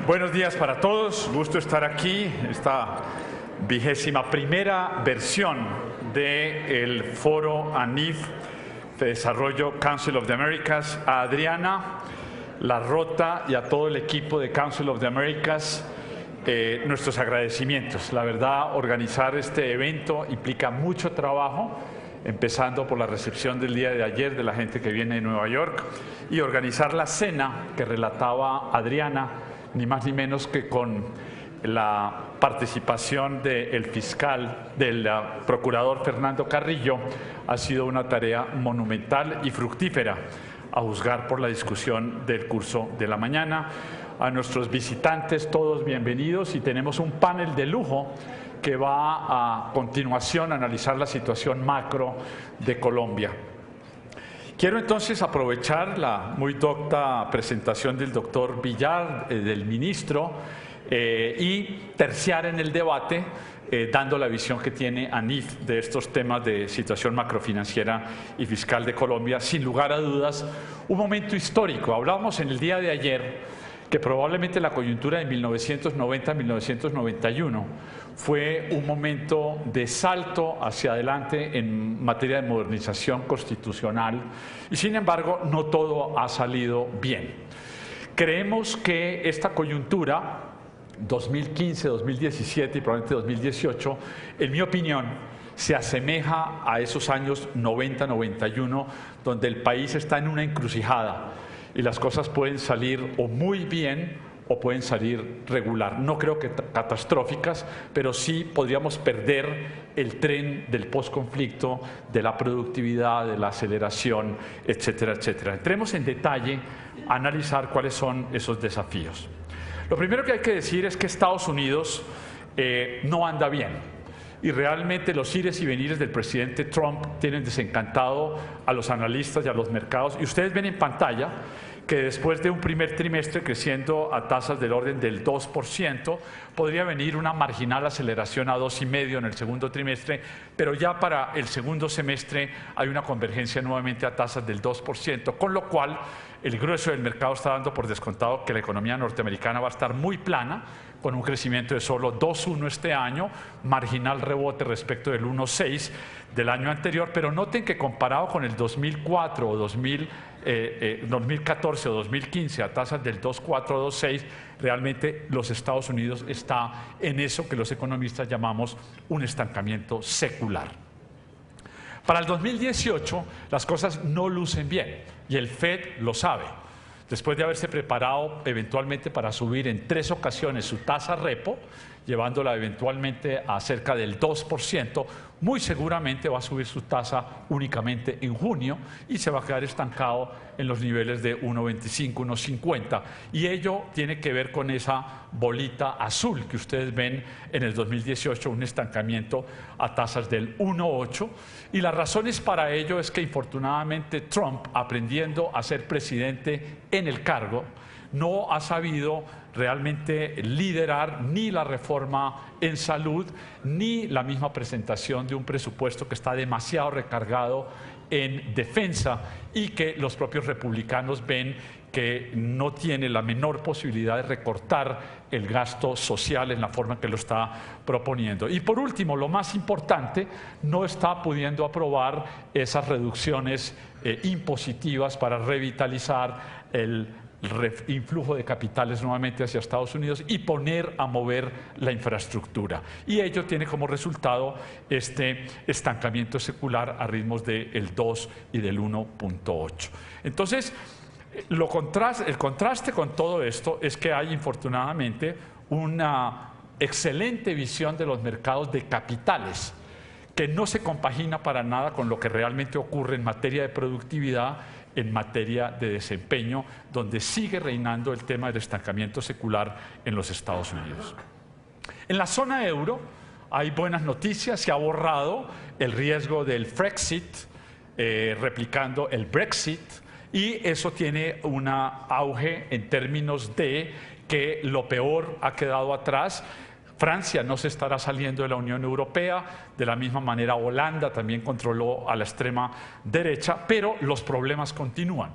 Buenos días para todos, gusto estar aquí, esta 21ª versión del foro ANIF de Desarrollo Council of the Americas. A Adriana Larrota y a todo el equipo de Council of the Americas, nuestros agradecimientos. La verdad, organizar este evento implica mucho trabajo, empezando por la recepción del día de ayer de la gente que viene de Nueva York y organizar la cena que relataba Adriana, ni más ni menos que con la participación del fiscal, del procurador Fernando Carrillo. Ha sido una tarea monumental y fructífera, a juzgar por la discusión del curso de la mañana. A nuestros visitantes, todos bienvenidos, y tenemos un panel de lujo que va a continuación a analizar la situación macro de Colombia. Quiero entonces aprovechar la muy docta presentación del doctor Villar, del ministro, y terciar en el debate dando la visión que tiene ANIF de estos temas de situación macrofinanciera y fiscal de Colombia. Sin lugar a dudas, un momento histórico. Hablábamos en el día de ayer que probablemente la coyuntura de 1990-1991 fue un momento de salto hacia adelante en materia de modernización constitucional y, sin embargo, no todo ha salido bien. Creemos que esta coyuntura 2015, 2017 y probablemente 2018, en mi opinión, se asemeja a esos años 90-91, donde el país está en una encrucijada y las cosas pueden salir o muy bien o pueden salir regular. No creo que catastróficas, pero sí podríamos perder el tren del posconflicto, de la productividad, de la aceleración, etcétera, etcétera. Entremos en detalle a analizar cuáles son esos desafíos. Lo primero que hay que decir es que Estados Unidos no anda bien. Y realmente los ires y venires del presidente Trump tienen desencantado a los analistas y a los mercados. Y ustedes ven en pantalla que después de un primer trimestre creciendo a tasas del orden del 2%, podría venir una marginal aceleración a 2,5% en el segundo trimestre, pero ya para el segundo semestre hay una convergencia nuevamente a tasas del 2%, con lo cual el grueso del mercado está dando por descontado que la economía norteamericana va a estar muy plana, con un crecimiento de solo 2,1 este año, marginal rebote respecto del 1,6 del año anterior, pero noten que comparado con el 2004 o 2014 o 2015 a tasas del 2,4 o 2,6, realmente los Estados Unidos está en eso que los economistas llamamos un estancamiento secular. Para el 2018 las cosas no lucen bien y el FED lo sabe. Después de haberse preparado eventualmente para subir en 3 ocasiones su tasa repo, llevándola eventualmente a cerca del 2%, muy seguramente va a subir su tasa únicamente en junio y se va a quedar estancado en los niveles de 1,25, 1,50. Y ello tiene que ver con esa bolita azul que ustedes ven en el 2018, un estancamiento a tasas del 1,8. Y las razones para ello es que, infortunadamente, Trump, aprendiendo a ser presidente en el cargo, no ha sabido realmente liderar ni la reforma en salud, ni la misma presentación de un presupuesto que está demasiado recargado en defensa y que los propios republicanos ven que no tiene la menor posibilidad de recortar el gasto social en la forma que lo está proponiendo. Y por último, lo más importante, no está pudiendo aprobar esas reducciones impositivas para revitalizar el influjo de capitales nuevamente hacia Estados Unidos y poner a mover la infraestructura. Y ello tiene como resultado este estancamiento secular a ritmos del 2 y del 1,8. Entonces, el contraste con todo esto es que hay, infortunadamente, una excelente visión de los mercados de capitales que no se compagina para nada con lo que realmente ocurre en materia de productividad, en materia de desempeño, donde sigue reinando el tema del estancamiento secular en los Estados Unidos. En la zona euro hay buenas noticias, se ha borrado el riesgo del Frexit, replicando el Brexit, y eso tiene un auge en términos de que lo peor ha quedado atrás. Francia no se estará saliendo de la Unión Europea, de la misma manera Holanda también controló a la extrema derecha, pero los problemas continúan.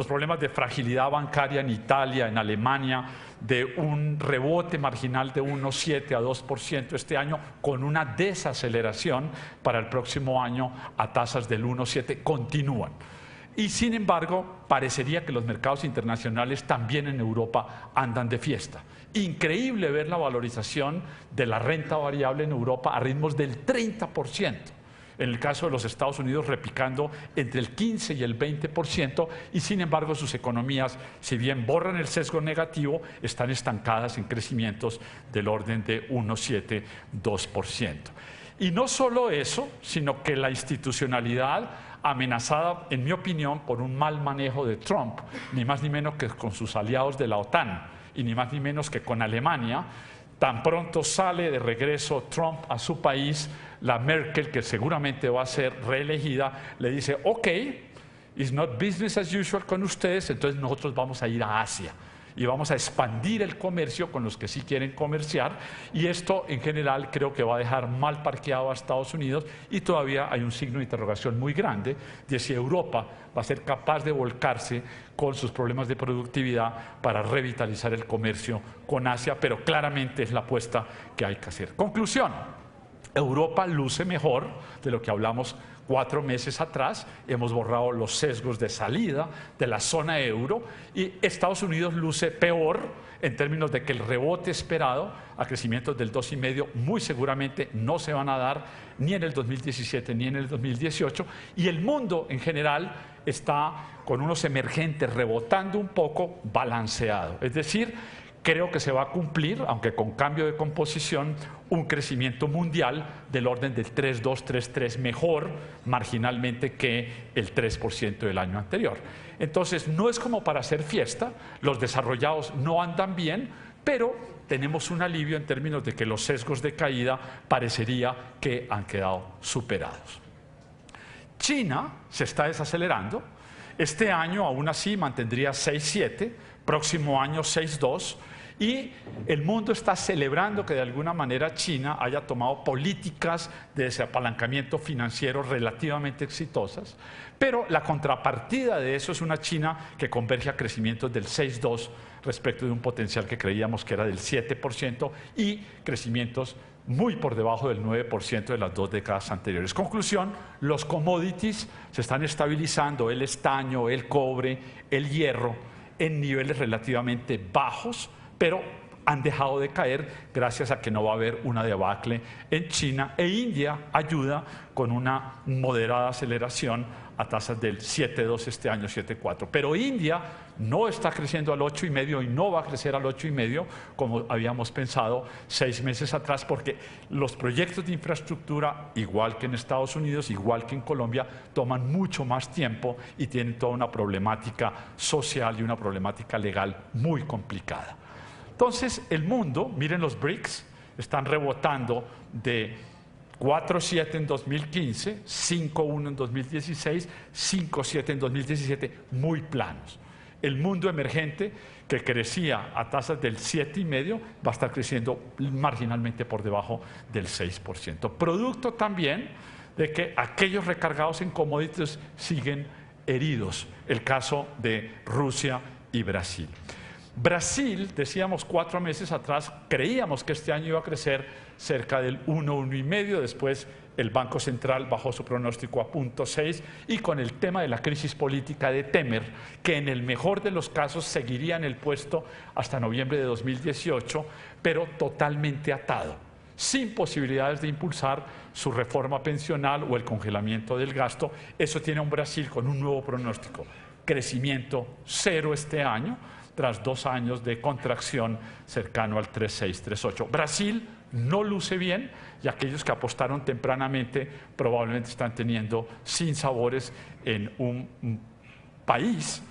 los problemas de fragilidad bancaria en Italia, en Alemania, de un rebote marginal de 1,7 a 2% este año, con una desaceleración para el próximo año a tasas del 1,7, continúan. Y sin embargo, parecería que los mercados internacionales también en Europa andan de fiesta. Increíble ver la valorización de la renta variable en Europa a ritmos del 30%. En el caso de los Estados Unidos repicando entre el 15 y el 20%, y sin embargo sus economías, si bien borran el sesgo negativo, están estancadas en crecimientos del orden de 1,7, 2%. Y no solo eso, sino que la institucionalidad amenazada, en mi opinión, por un mal manejo de Trump, ni más ni menos que con sus aliados de la OTAN, y ni más ni menos que con Alemania. Tan pronto sale de regreso Trump a su país, la Merkel, que seguramente va a ser reelegida, le dice, ok, it's not business as usual con ustedes, entonces nosotros vamos a ir a Asia y vamos a expandir el comercio con los que sí quieren comerciar, y esto en general creo que va a dejar mal parqueado a Estados Unidos, y todavía hay un signo de interrogación muy grande de si Europa va a ser capaz de volcarse con sus problemas de productividad para revitalizar el comercio con Asia, pero claramente es la apuesta que hay que hacer. Conclusión: Europa luce mejor de lo que hablamos 4 meses atrás, hemos borrado los sesgos de salida de la zona euro, y Estados Unidos luce peor en términos de que el rebote esperado a crecimientos del 2,5 muy seguramente no se van a dar ni en el 2017 ni en el 2018, y el mundo en general está con unos emergentes rebotando un poco, balanceado. Es decir, creo que se va a cumplir, aunque con cambio de composición, un crecimiento mundial del orden del 3,2, 3,3, mejor marginalmente que el 3% del año anterior. Entonces, no es como para hacer fiesta, los desarrollados no andan bien, pero tenemos un alivio en términos de que los sesgos de caída parecería que han quedado superados. China se está desacelerando. Este año aún así mantendría 6,7, próximo año 6,2, y el mundo está celebrando que de alguna manera China haya tomado políticas de desapalancamiento financiero relativamente exitosas, pero la contrapartida de eso es una China que converge a crecimientos del 6,2 respecto de un potencial que creíamos que era del 7%, y crecimientos muy por debajo del 9% de las 2 décadas anteriores. Conclusión: los commodities se están estabilizando, el estaño, el cobre, el hierro, en niveles relativamente bajos, pero han dejado de caer gracias a que no va a haber una debacle en China, e India ayuda con una moderada aceleración a tasas del 7,2 este año, 7,4. Pero India no está creciendo al 8,5 y no va a crecer al 8,5 como habíamos pensado 6 meses atrás, porque los proyectos de infraestructura, igual que en Estados Unidos, igual que en Colombia, toman mucho más tiempo y tienen toda una problemática social y una problemática legal muy complicada. Entonces, el mundo, miren los BRICS, están rebotando de 4,7 en 2015, 5,1 en 2016, 5,7 en 2017, muy planos. El mundo emergente, que crecía a tasas del 7,5, va a estar creciendo marginalmente por debajo del 6%. Producto también de que aquellos recargados en commodities siguen heridos. El caso de Rusia y Brasil. Brasil, decíamos 4 meses atrás, creíamos que este año iba a crecer cerca del 1, 1,5, después el Banco Central bajó su pronóstico a 0,6, y con el tema de la crisis política de Temer, que en el mejor de los casos seguiría en el puesto hasta noviembre de 2018, pero totalmente atado, sin posibilidades de impulsar su reforma pensional o el congelamiento del gasto. Eso tiene a un Brasil con un nuevo pronóstico: crecimiento 0 este año, tras 2 años de contracción cercano al 3,6, 3,8. Brasil no luce bien, y aquellos que apostaron tempranamente probablemente están teniendo sinsabores en un país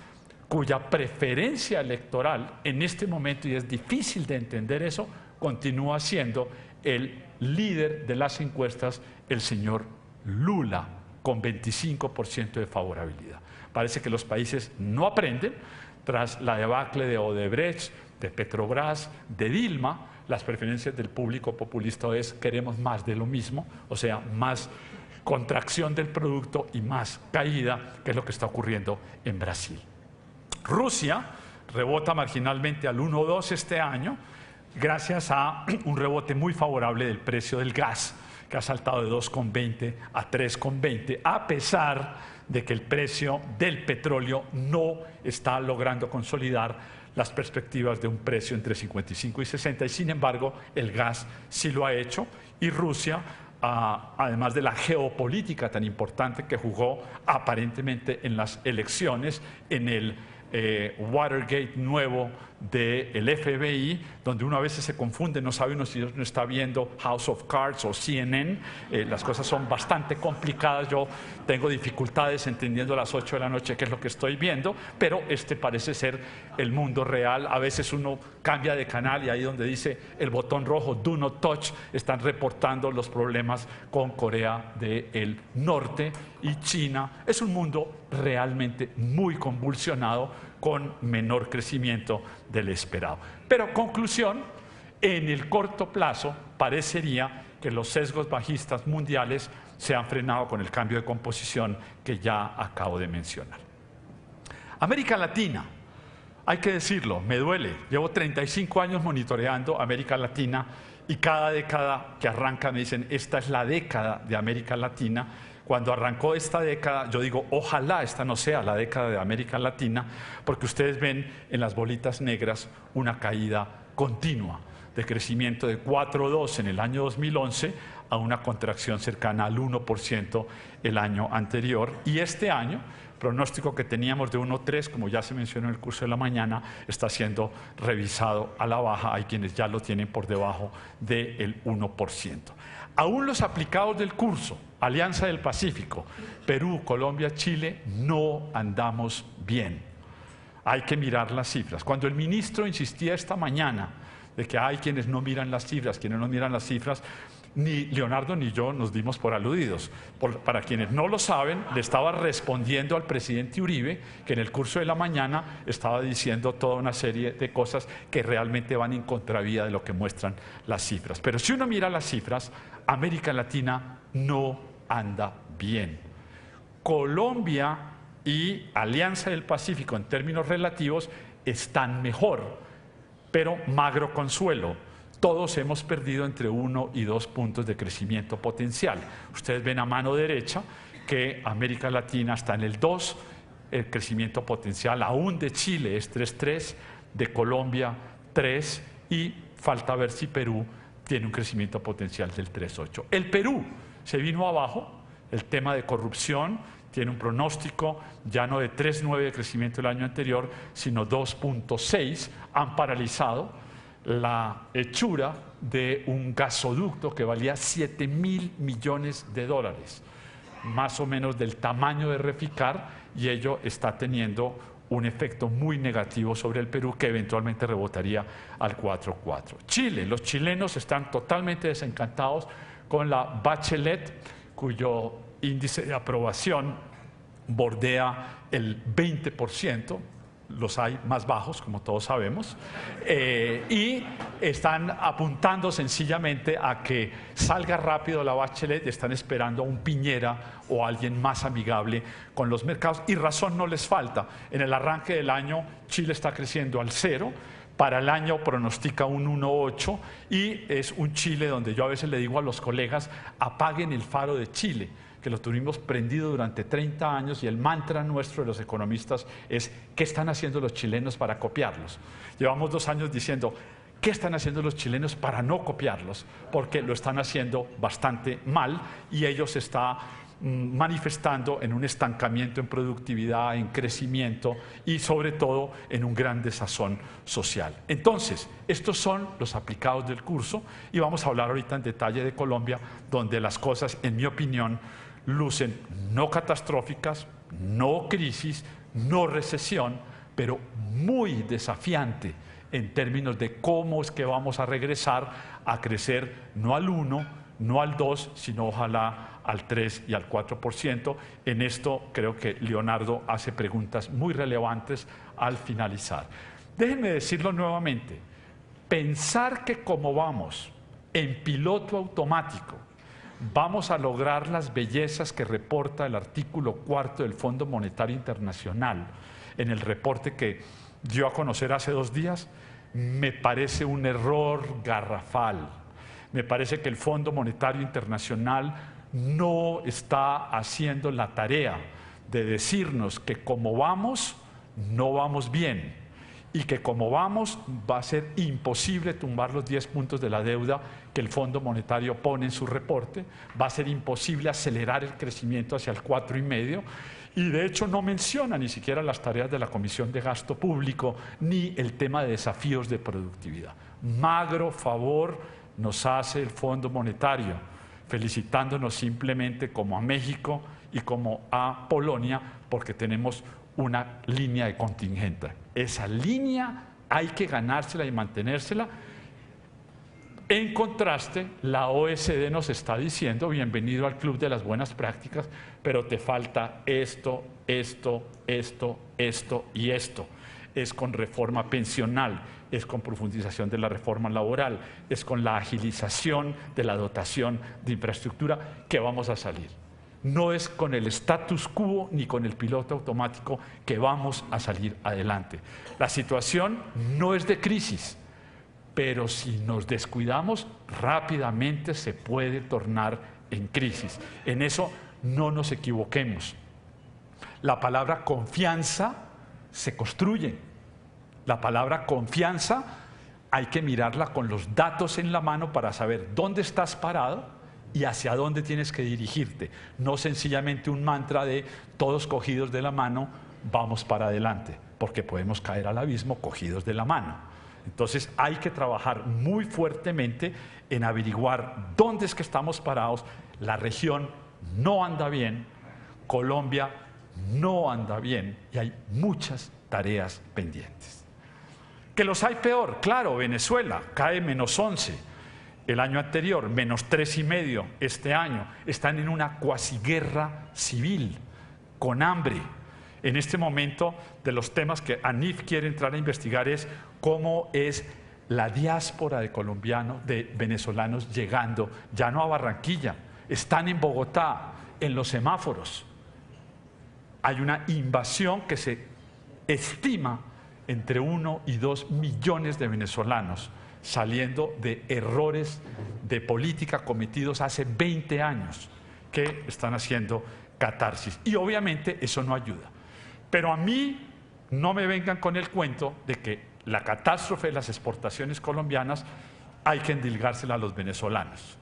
cuya preferencia electoral en este momento, y es difícil de entender eso, continúa siendo el líder de las encuestas, el señor Lula, con 25% de favorabilidad. Parece que los países no aprenden. Tras la debacle de Odebrecht, de Petrobras, de Dilma, las preferencias del público populista es: queremos más de lo mismo, o sea, más contracción del producto y más caída, que es lo que está ocurriendo en Brasil. Rusia rebota marginalmente al 1,2 este año, gracias a un rebote muy favorable del precio del gas, que ha saltado de 2,20 a 3,20, a pesar de que el precio del petróleo no está logrando consolidar las perspectivas de un precio entre 55 y 60, y sin embargo el gas sí lo ha hecho, y Rusia, además de la geopolítica tan importante que jugó aparentemente en las elecciones, en el Watergate nuevo del FBI, donde uno a veces se confunde, no sabe uno si uno está viendo House of Cards o CNN, las cosas son bastante complicadas, yo tengo dificultades entendiendo a las 8 de la noche qué es lo que estoy viendo, pero este parece ser el mundo real. A veces uno cambia de canal y ahí donde dice el botón rojo Do Not Touch, están reportando los problemas con Corea del Norte y China. Es un mundo realmente muy convulsionado, con menor crecimiento del esperado. Pero conclusión, en el corto plazo parecería que los sesgos bajistas mundiales se han frenado con el cambio de composición que ya acabo de mencionar. América Latina, hay que decirlo, me duele, llevo 35 años monitoreando América Latina y cada década que arranca me dicen, esta es la década de América Latina. Cuando arrancó esta década, yo digo, ojalá esta no sea la década de América Latina, porque ustedes ven en las bolitas negras una caída continua de crecimiento de 4,2 en el año 2011 a una contracción cercana al 1% el año anterior. Y este año, pronóstico que teníamos de 1,3, como ya se mencionó en el curso de la mañana, está siendo revisado a la baja. Hay quienes ya lo tienen por debajo del 1%. Aún los aplicados del curso, Alianza del Pacífico, Perú, Colombia, Chile, no andamos bien. Hay que mirar las cifras. Cuando el ministro insistía esta mañana de que hay quienes no miran las cifras, ni Leonardo ni yo nos dimos por aludidos. Para quienes no lo saben, le estaba respondiendo al presidente Uribe, que en el curso de la mañana estaba diciendo toda una serie de cosas que realmente van en contravía de lo que muestran las cifras. Pero si uno mira las cifras, América Latina no anda bien. Colombia y Alianza del Pacífico en términos relativos están mejor, pero magro consuelo. Todos hemos perdido entre 1 y 2 puntos de crecimiento potencial. Ustedes ven a mano derecha que América Latina está en el 2, el crecimiento potencial aún de Chile es 3,3, de Colombia 3, y falta ver si Perú tiene un crecimiento potencial del 3,8. El Perú se vino abajo, el tema de corrupción tiene un pronóstico ya no de 3,9 de crecimiento el año anterior, sino 2,6, han paralizado la hechura de un gasoducto que valía $7.000 millones, más o menos del tamaño de Reficar, y ello está teniendo un efecto muy negativo sobre el Perú que eventualmente rebotaría al 4,4. Chile, los chilenos están totalmente desencantados con la Bachelet, cuyo índice de aprobación bordea el 20%, los hay más bajos, como todos sabemos, y están apuntando sencillamente a que salga rápido la Bachelet, están esperando a un Piñera o a alguien más amigable con los mercados, y razón no les falta. En el arranque del año Chile está creciendo al 0, para el año pronostica un 1,8, y es un Chile donde yo a veces le digo a los colegas, apaguen el faro de Chile, que lo tuvimos prendido durante 30 años, y el mantra nuestro de los economistas es ¿qué están haciendo los chilenos para copiarlos? Llevamos 2 años diciendo ¿qué están haciendo los chilenos para no copiarlos? Porque lo están haciendo bastante mal, y ello se está manifestando en un estancamiento en productividad, en crecimiento y sobre todo en un gran desazón social. Entonces, estos son los aplicados del curso, y vamos a hablar ahorita en detalle de Colombia, donde las cosas, en mi opinión, lucen no catastróficas, no crisis, no recesión, pero muy desafiante en términos de cómo es que vamos a regresar a crecer no al 1, no al 2, sino ojalá al 3 y al 4%. En esto creo que Leonardo hace preguntas muy relevantes al finalizar. Déjenme decirlo nuevamente, pensar que como vamos en piloto automático vamos a lograr las bellezas que reporta el artículo 4 del Fondo Monetario Internacional, en el reporte que dio a conocer hace 2 días, me parece un error garrafal. Me parece que el Fondo Monetario Internacional no está haciendo la tarea de decirnos que como vamos, no vamos bien, y que como vamos, va a ser imposible tumbar los 10 puntos de la deuda que el Fondo Monetario pone en su reporte, va a ser imposible acelerar el crecimiento hacia el 4,5%, y de hecho no menciona ni siquiera las tareas de la Comisión de Gasto Público ni el tema de desafíos de productividad. Magro favor nos hace el Fondo Monetario, felicitándonos simplemente como a México y como a Polonia, porque tenemos una línea de contingente. Esa línea hay que ganársela y mantenérsela. En contraste, la OECD nos está diciendo, bienvenido al club de las buenas prácticas, pero te falta esto, esto, esto, esto y esto. Es con reforma pensional, es con profundización de la reforma laboral, es con la agilización de la dotación de infraestructura que vamos a salir. No es con el status quo ni con el piloto automático que vamos a salir adelante. La situación no es de crisis, pero si nos descuidamos, rápidamente se puede tornar en crisis. En eso no nos equivoquemos. La palabra confianza se construye. La palabra confianza hay que mirarla con los datos en la mano para saber dónde estás parado y hacia dónde tienes que dirigirte. No sencillamente un mantra de todos cogidos de la mano, vamos para adelante, porque podemos caer al abismo cogidos de la mano. Entonces hay que trabajar muy fuertemente en averiguar dónde es que estamos parados. La región no anda bien, Colombia no anda bien y hay muchas tareas pendientes. Que los hay peor, claro, Venezuela cae -11%. El año anterior, -3,5% este año. Están en una cuasiguerra civil, con hambre. En este momento, de los temas que ANIF quiere entrar a investigar es cómo es la diáspora de colombianos, de venezolanos llegando, ya no a Barranquilla, están en Bogotá, en los semáforos. Hay una invasión que se estima entre 1 y 2 millones de venezolanos, saliendo de errores de política cometidos hace 20 años que están haciendo catarsis. Y obviamente eso no ayuda. Pero a mí no me vengan con el cuento de que la catástrofe de las exportaciones colombianas hay que endilgársela a los venezolanos.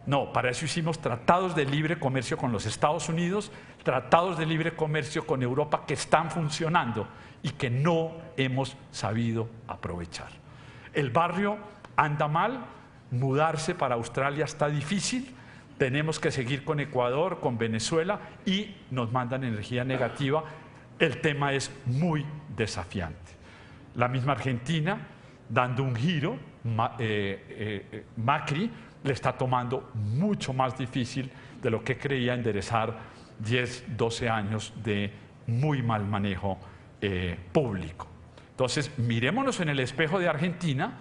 No, para eso hicimos tratados de libre comercio con los Estados Unidos, tratados de libre comercio con Europa que están funcionando y que no hemos sabido aprovechar. El barrio anda mal, mudarse para Australia está difícil, tenemos que seguir con Ecuador, con Venezuela y nos mandan energía negativa. El tema es muy desafiante. La misma Argentina, dando un giro, Macri le está tomando mucho más difícil de lo que creía enderezar 10, 12 años de muy mal manejo público. Entonces, mirémonos en el espejo de Argentina,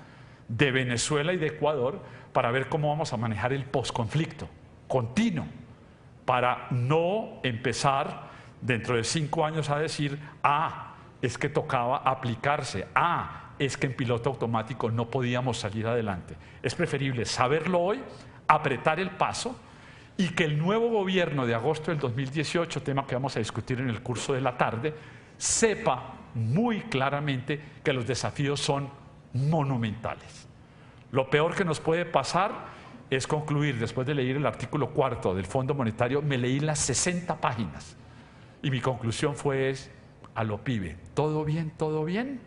de Venezuela y de Ecuador para ver cómo vamos a manejar el posconflicto continuo, para no empezar dentro de 5 años a decir, es que tocaba aplicarse, es que en piloto automático no podíamos salir adelante. Es preferible saberlo hoy, apretar el paso y que el nuevo gobierno de agosto del 2018, tema que vamos a discutir en el curso de la tarde, sepa muy claramente que los desafíos son monumentales. Lo peor que nos puede pasar es concluir, después de leer el artículo 4 del Fondo Monetario, me leí las 60 páginas y mi conclusión fue a lo pibe, ¿todo bien, todo bien?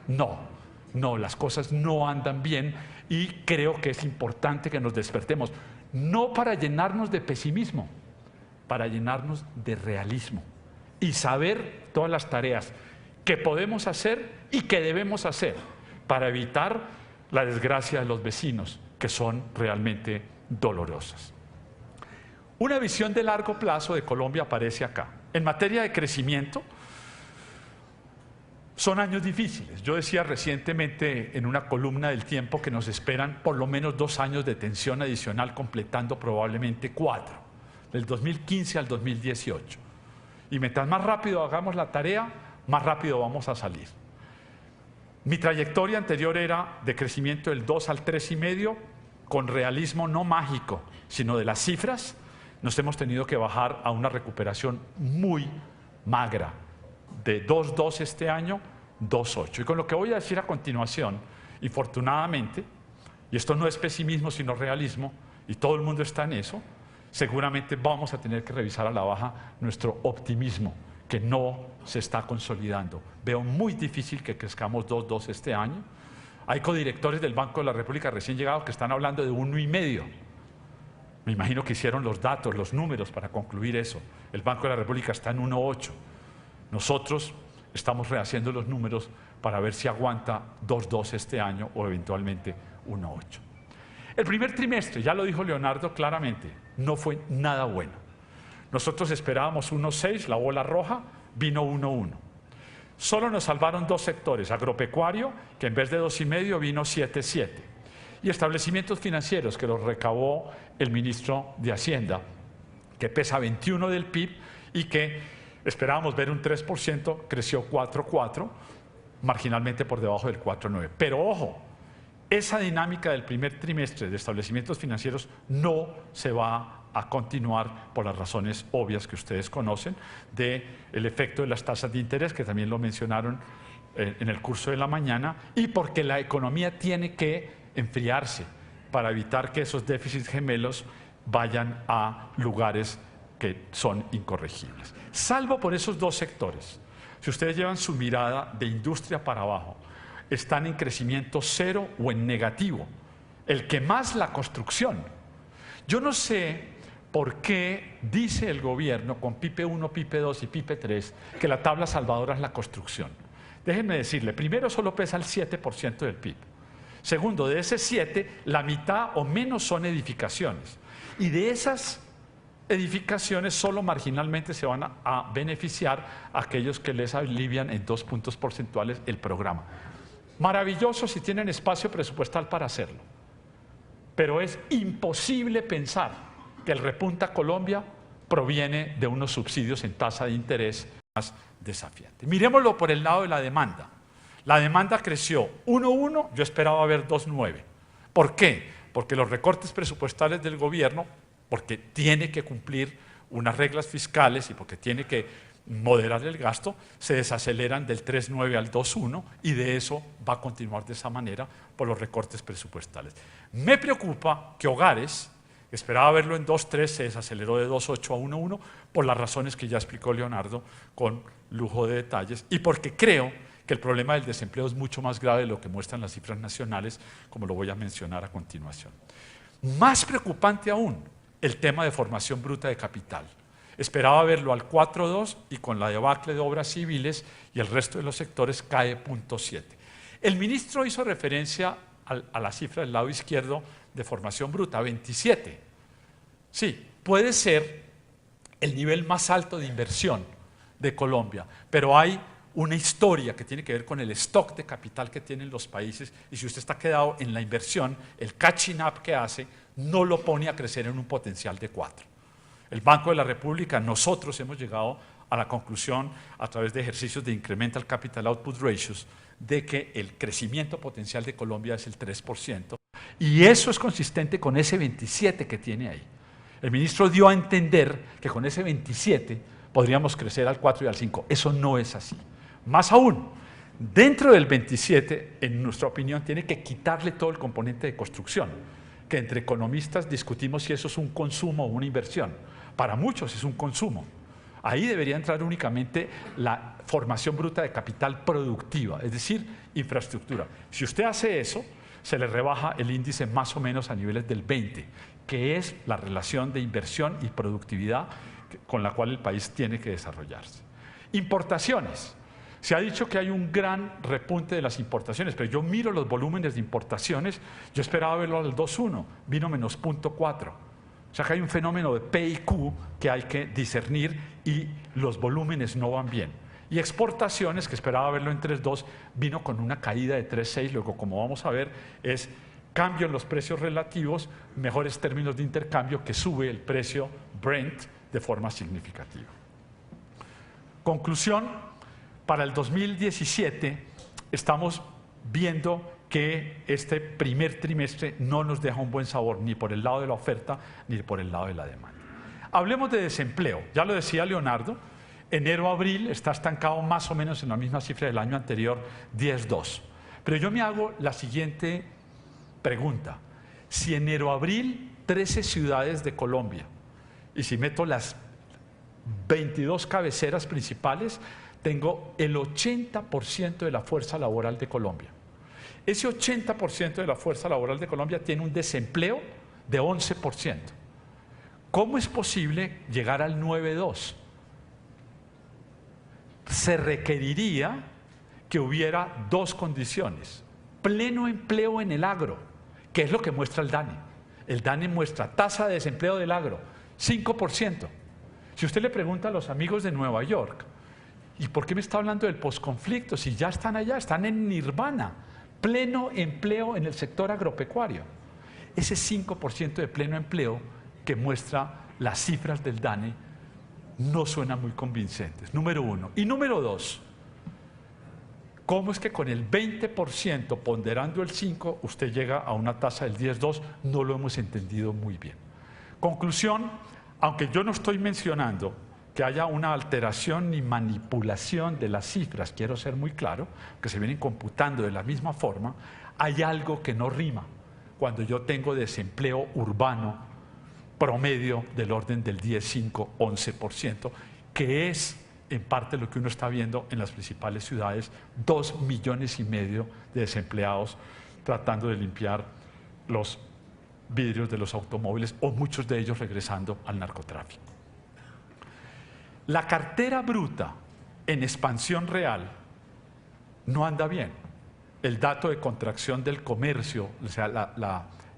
No, las cosas no andan bien y creo que es importante que nos despertemos, no para llenarnos de pesimismo, para llenarnos de realismo y saber todas las tareas que podemos hacer y que debemos hacer para evitar la desgracia de los vecinos, que son realmente dolorosas. Una visión de largo plazo de Colombia aparece acá. En materia de crecimiento, son años difíciles. Yo decía recientemente en una columna del Tiempo que nos esperan por lo menos 2 años de tensión adicional, completando probablemente 4, del 2015 al 2018. Y mientras más rápido hagamos la tarea, más rápido vamos a salir. Mi trayectoria anterior era de crecimiento del 2 al 3,5, con realismo no mágico, sino de las cifras. Nos hemos tenido que bajar a una recuperación muy magra, de 2,2 este año, 2,8. Y con lo que voy a decir a continuación, infortunadamente, y esto no es pesimismo sino realismo, y todo el mundo está en eso, seguramente vamos a tener que revisar a la baja nuestro optimismo, que no se está consolidando. Veo muy difícil que crezcamos 2,2 este año. Hay codirectores del Banco de la República recién llegados que están hablando de 1,5. Me imagino que hicieron los datos, los números para concluir eso. El Banco de la República está en 1,8. Nosotros estamos rehaciendo los números para ver si aguanta 2,2 este año o eventualmente 1,8. El primer trimestre, ya lo dijo Leonardo claramente, no fue nada bueno. Nosotros esperábamos 1,6, la bola roja, vino 1,1. Solo nos salvaron dos sectores, agropecuario, que en vez de 2,5 vino 7,7. Y establecimientos financieros, que los recabó el ministro de Hacienda, que pesa 21 del PIB y que esperábamos ver un 3%, creció 4,4, marginalmente por debajo del 4,9. Pero ojo, esa dinámica del primer trimestre de establecimientos financieros no se va a continuar por las razones obvias que ustedes conocen, del efecto de las tasas de interés, que también lo mencionaron en el curso de la mañana, y porque la economía tiene que enfriarse para evitar que esos déficits gemelos vayan a lugares que son incorregibles. Salvo por esos dos sectores, si ustedes llevan su mirada de industria para abajo, están en crecimiento cero o en negativo. El que más, la construcción. Yo no sé por qué dice el gobierno con PIPE 1, PIPE 2 y PIPE 3 que la tabla salvadora es la construcción. Déjenme decirle, primero solo pesa el 7% del PIB. Segundo, de ese 7, la mitad o menos son edificaciones. Y de esas edificaciones solo marginalmente se van a beneficiar a aquellos que les alivian en 2 puntos porcentuales el programa. Maravilloso si tienen espacio presupuestal para hacerlo. Pero es imposible pensar que el repunta Colombia proviene de unos subsidios en tasa de interés más desafiante. Miremoslo por el lado de la demanda. La demanda creció 1,1, yo esperaba ver 2,9. ¿Por qué? Porque los recortes presupuestales del gobierno, porque tiene que cumplir unas reglas fiscales y porque tiene que moderar el gasto, se desaceleran del 3,9 al 2,1 y de eso va a continuar de esa manera por los recortes presupuestales. Me preocupa que hogares, esperaba verlo en 2,3, se desaceleró de 2,8 a 1,1 por las razones que ya explicó Leonardo con lujo de detalles y porque creo que el problema del desempleo es mucho más grave de lo que muestran las cifras nacionales, como lo voy a mencionar a continuación. Más preocupante aún, el tema de formación bruta de capital. Esperaba verlo al 4,2 y con la debacle de obras civiles y el resto de los sectores cae 0,7. El ministro hizo referencia a la cifra del lado izquierdo de formación bruta, 27. Sí, puede ser el nivel más alto de inversión de Colombia, pero hay una historia que tiene que ver con el stock de capital que tienen los países y si usted está quedado en la inversión, el catching up que hace no lo pone a crecer en un potencial de 4. El Banco de la República, nosotros hemos llegado a la conclusión a través de ejercicios de Incremental Capital Output Ratios de que el crecimiento potencial de Colombia es el 3% y eso es consistente con ese 27 que tiene ahí. El ministro dio a entender que con ese 27 podríamos crecer al 4 y al 5. Eso no es así. Más aún, dentro del 27, en nuestra opinión, tiene que quitarle todo el componente de construcción, que entre economistas discutimos si eso es un consumo o una inversión. Para muchos es un consumo. Ahí debería entrar únicamente la formación bruta de capital productiva, es decir, infraestructura. Si usted hace eso, se le rebaja el índice más o menos a niveles del 20, que es la relación de inversión y productividad con la cual el país tiene que desarrollarse. Importaciones. Se ha dicho que hay un gran repunte de las importaciones, pero yo miro los volúmenes de importaciones, yo esperaba verlo al 2,1, vino menos 0,4. O sea que hay un fenómeno de P y Q que hay que discernir y los volúmenes no van bien. Y exportaciones, que esperaba verlo en 3,2, vino con una caída de 3,6, luego como vamos a ver es cambio en los precios relativos, mejores términos de intercambio que sube el precio Brent de forma significativa. Conclusión, Para el 2017 estamos viendo que este primer trimestre no nos deja un buen sabor ni por el lado de la oferta ni por el lado de la demanda. Hablemos de desempleo. Ya lo decía Leonardo, enero-abril está estancado más o menos en la misma cifra del año anterior, 10,2. Pero yo me hago la siguiente pregunta. Si enero-abril 13 ciudades de Colombia, y si meto las 22 cabeceras principales, tengo el 80% de la fuerza laboral de Colombia. Ese 80% de la fuerza laboral de Colombia tiene un desempleo de 11%. ¿Cómo es posible llegar al 9,2? Se requeriría que hubiera dos condiciones. Pleno empleo en el agro, que es lo que muestra el DANE. El DANE muestra tasa de desempleo del agro, 5%. Si usted le pregunta a los amigos de Nueva York, ¿y por qué me está hablando del posconflicto? Si ya están allá, están en nirvana. Pleno empleo en el sector agropecuario. Ese 5% de pleno empleo que muestra las cifras del DANE no suenan muy convincentes, número uno. Y número dos, ¿cómo es que con el 20% ponderando el 5% usted llega a una tasa del 10,2? No lo hemos entendido muy bien. Conclusión, aunque yo no estoy mencionando que haya una alteración ni manipulación de las cifras, quiero ser muy claro, que se vienen computando de la misma forma, hay algo que no rima cuando yo tengo desempleo urbano promedio del orden del 10,5–11%, que es en parte lo que uno está viendo en las principales ciudades, 2,5 millones de desempleados tratando de limpiar los vidrios de los automóviles o muchos de ellos regresando al narcotráfico. La cartera bruta en expansión real no anda bien. El dato de contracción del comercio, o sea,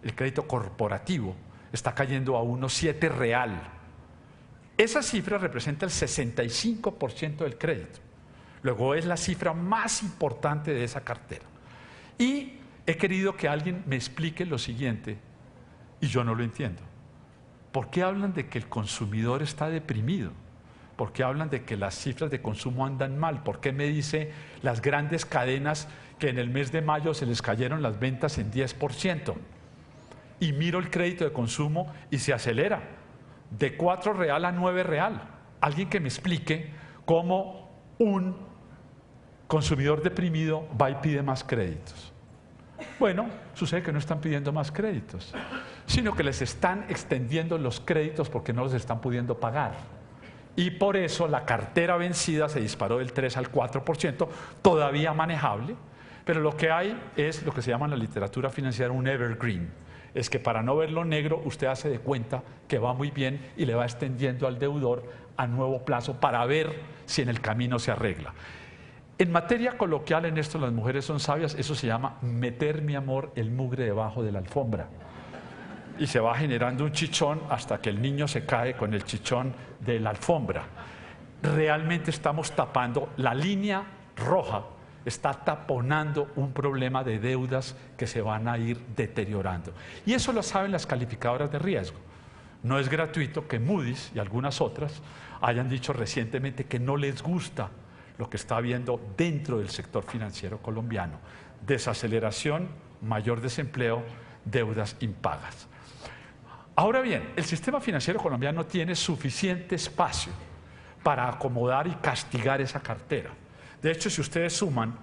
el crédito corporativo, está cayendo a 1,7 real. Esa cifra representa el 65% del crédito. Luego es la cifra más importante de esa cartera. Y he querido que alguien me explique lo siguiente, y yo no lo entiendo. ¿Por qué hablan de que el consumidor está deprimido? ¿Por qué hablan de que las cifras de consumo andan mal? ¿Por qué me dice las grandes cadenas que en el mes de mayo se les cayeron las ventas en 10%? Y miro el crédito de consumo y se acelera de 4 real a 9 real. Alguien que me explique cómo un consumidor deprimido va y pide más créditos. Bueno, sucede que no están pidiendo más créditos, sino que les están extendiendo los créditos porque no los están pudiendo pagar. Y por eso la cartera vencida se disparó del 3 al 4%, todavía manejable, pero lo que hay es lo que se llama en la literatura financiera un evergreen. Es que para no verlo negro, usted hace de cuenta que va muy bien y le va extendiendo al deudor a nuevo plazo para ver si en el camino se arregla. En materia coloquial, en esto las mujeres son sabias, eso se llama meter, mi amor, el mugre debajo de la alfombra. Y se va generando un chichón hasta que el niño se cae con el chichón de la alfombra. Realmente estamos tapando la línea roja, está taponando un problema de deudas que se van a ir deteriorando. Y eso lo saben las calificadoras de riesgo. No es gratuito que Moody's y algunas otras hayan dicho recientemente que no les gusta lo que está habiendo dentro del sector financiero colombiano. Desaceleración, mayor desempleo, deudas impagas. Ahora bien, el sistema financiero colombiano tiene suficiente espacio para acomodar y castigar esa cartera. De hecho, si ustedes suman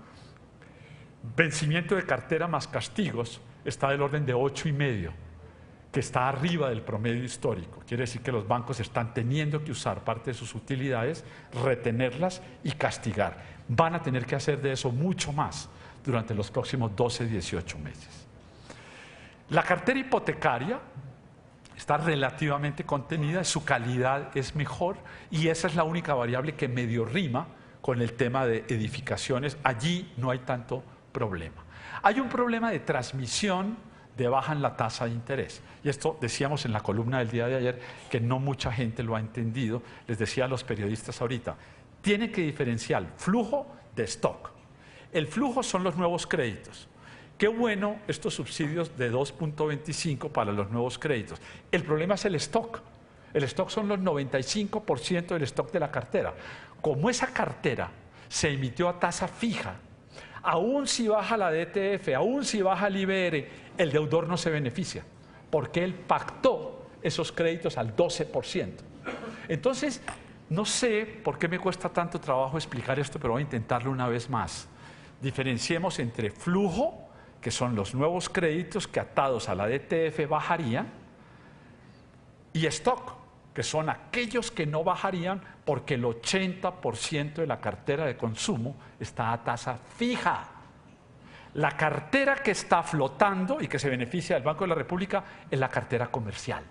vencimiento de cartera más castigos, está del orden de 8,5, que está arriba del promedio histórico. Quiere decir que los bancos están teniendo que usar parte de sus utilidades, retenerlas y castigar. Van a tener que hacer de eso mucho más durante los próximos 12–18 meses. La cartera hipotecaria está relativamente contenida, su calidad es mejor y esa es la única variable que medio rima con el tema de edificaciones. Allí no hay tanto problema. Hay un problema de transmisión de baja en la tasa de interés. Y esto decíamos en la columna del día de ayer, que no mucha gente lo ha entendido. Les decía a los periodistas ahorita, tiene que diferenciar flujo de stock. El flujo son los nuevos créditos. Qué bueno estos subsidios de 2,25 para los nuevos créditos. El problema es el stock. El stock son los 95% del stock de la cartera. Como esa cartera se emitió a tasa fija. Aún si baja la DTF, aún si baja el IBR, el deudor no se beneficia, porque él pactó esos créditos al 12%. Entonces, no sé por qué me cuesta tanto trabajo explicar esto, pero voy a intentarlo una vez más. Diferenciemos entre flujo, que son los nuevos créditos que atados a la DTF bajarían, y stock, que son aquellos que no bajarían porque el 80% de la cartera de consumo está a tasa fija. La cartera que está flotando y que se beneficia del Banco de la República es la cartera comercial,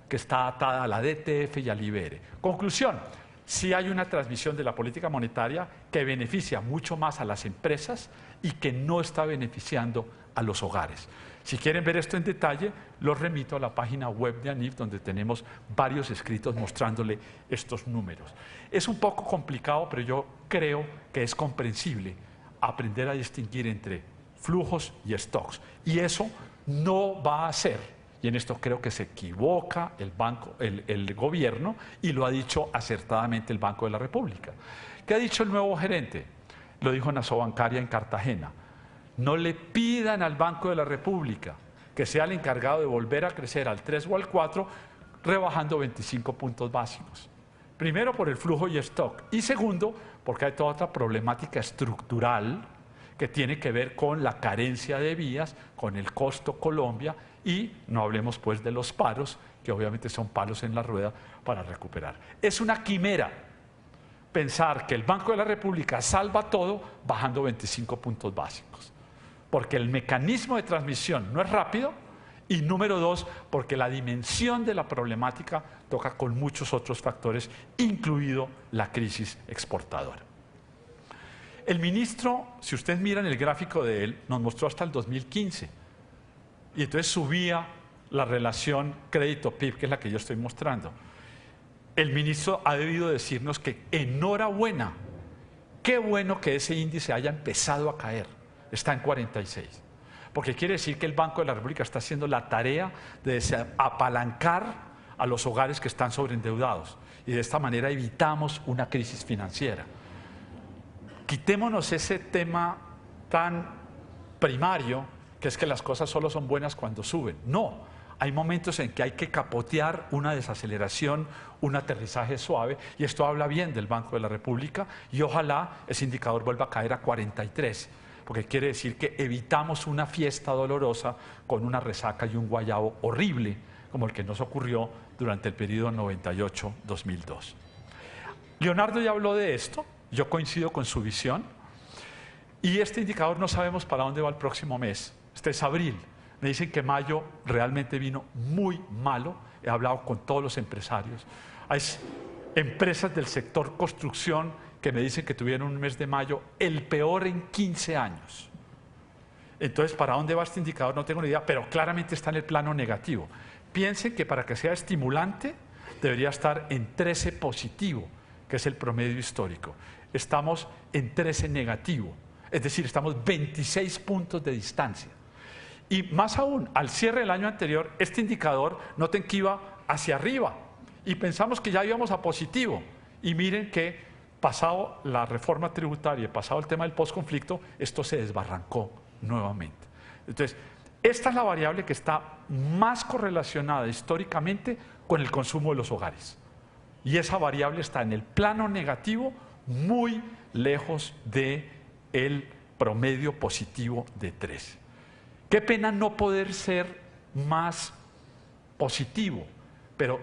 que está atada a la DTF y al IBR. Conclusión, sí hay una transmisión de la política monetaria que beneficia mucho más a las empresas y que no está beneficiando a los hogares. Si quieren ver esto en detalle, los remito a la página web de ANIF, donde tenemos varios escritos mostrándole estos números. Es un poco complicado, pero yo creo que es comprensible aprender a distinguir entre flujos y stocks. Y eso no va a ser, y en esto creo que se equivoca el gobierno, y lo ha dicho acertadamente el Banco de la República. ¿Qué ha dicho el nuevo gerente? Lo dijo en Asobancaria en Cartagena. No le pidan al Banco de la República que sea el encargado de volver a crecer al 3 o al 4, rebajando 25 puntos básicos. Primero, por el flujo y stock. Y segundo, porque hay toda otra problemática estructural que tiene que ver con la carencia de vías, con el costo Colombia, y no hablemos pues de los paros, que obviamente son palos en la rueda para recuperar. Es una quimera pensar que el Banco de la República salva todo bajando 25 puntos básicos, porque el mecanismo de transmisión no es rápido, y número dos, porque la dimensión de la problemática toca con muchos otros factores, incluido la crisis exportadora. El ministro, si ustedes miran el gráfico de él, nos mostró hasta el 2015, y entonces subía la relación crédito-PIB, que es la que yo estoy mostrando. El ministro ha debido decirnos que enhorabuena, qué bueno que ese índice haya empezado a caer. Está en 46, porque quiere decir que el Banco de la República está haciendo la tarea de apalancar a los hogares que están sobreendeudados, y de esta manera evitamos una crisis financiera. Quitémonos ese tema tan primario, que es que las cosas solo son buenas cuando suben. No, hay momentos en que hay que capotear una desaceleración, un aterrizaje suave, y esto habla bien del Banco de la República, y ojalá ese indicador vuelva a caer a 43, porque quiere decir que evitamos una fiesta dolorosa con una resaca y un guayabo horrible, como el que nos ocurrió durante el periodo 98-2002. Leonardo ya habló de esto, yo coincido con su visión, y este indicador no sabemos para dónde va el próximo mes. Este es abril. Me dicen que mayo realmente vino muy malo. He hablado con todos los empresarios. Hay empresas del sector construcción que me dicen que tuvieron un mes de mayo el peor en 15 años. Entonces, ¿para dónde va este indicador? No tengo ni idea, pero claramente está en el plano negativo. Piensen que para que sea estimulante debería estar en 13 positivo, que es el promedio histórico. Estamos en 13 negativo, es decir, estamos 26 puntos de distancia. Y más aún, al cierre del año anterior, este indicador, noten que iba hacia arriba y pensamos que ya íbamos a positivo. Y miren que pasado la reforma tributaria, pasado el tema del posconflicto, esto se desbarrancó nuevamente. Entonces, esta es la variable que está más correlacionada históricamente con el consumo de los hogares. Y esa variable está en el plano negativo, muy lejos del promedio positivo de 13. Qué pena no poder ser más positivo, pero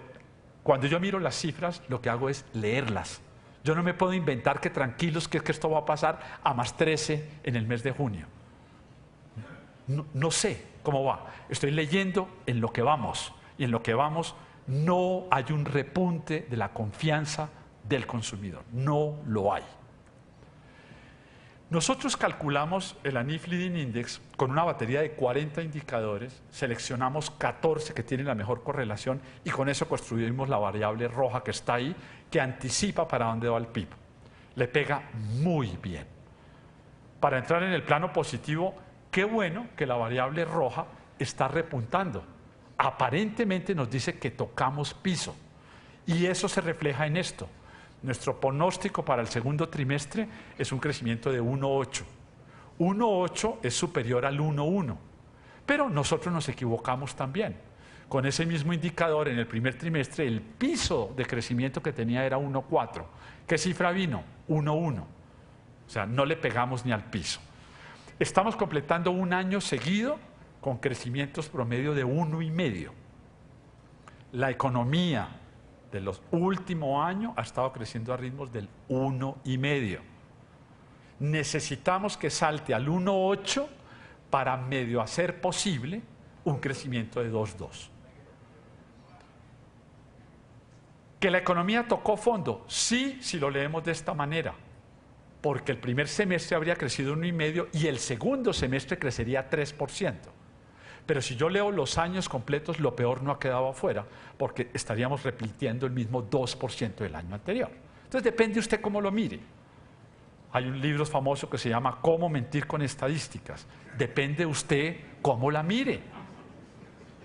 cuando yo miro las cifras, lo que hago es leerlas. Yo no me puedo inventar que tranquilos, que es que esto va a pasar a más 13 en el mes de junio. No sé cómo va. Estoy leyendo en lo que vamos, y en lo que vamos no hay un repunte de la confianza del consumidor. No lo hay. Nosotros calculamos el ANIF Leading Index con una batería de 40 indicadores, seleccionamos 14 que tienen la mejor correlación y con eso construimos la variable roja que está ahí, que anticipa para dónde va el PIB. Le pega muy bien. Para entrar en el plano positivo, qué bueno que la variable roja está repuntando. Aparentemente nos dice que tocamos piso y eso se refleja en esto. Nuestro pronóstico para el segundo trimestre es un crecimiento de 1,8. 1,8 es superior al 1,1. Pero nosotros nos equivocamos también. Con ese mismo indicador, en el primer trimestre, el piso de crecimiento que tenía era 1,4. ¿Qué cifra vino? 1,1. O sea, no le pegamos ni al piso. Estamos completando un año seguido con crecimientos promedio de 1,5. La economía de los últimos años ha estado creciendo a ritmos del 1,5. Necesitamos que salte al 1,8 para medio hacer posible un crecimiento de 2,2. ¿Que la economía tocó fondo? Sí, si lo leemos de esta manera, porque el primer semestre habría crecido 1,5 y el segundo semestre crecería 3%. Pero si yo leo los años completos, lo peor no ha quedado afuera, porque estaríamos repitiendo el mismo 2% del año anterior. Entonces depende usted cómo lo mire. Hay un libro famoso que se llama Cómo mentir con estadísticas. Depende usted cómo la mire.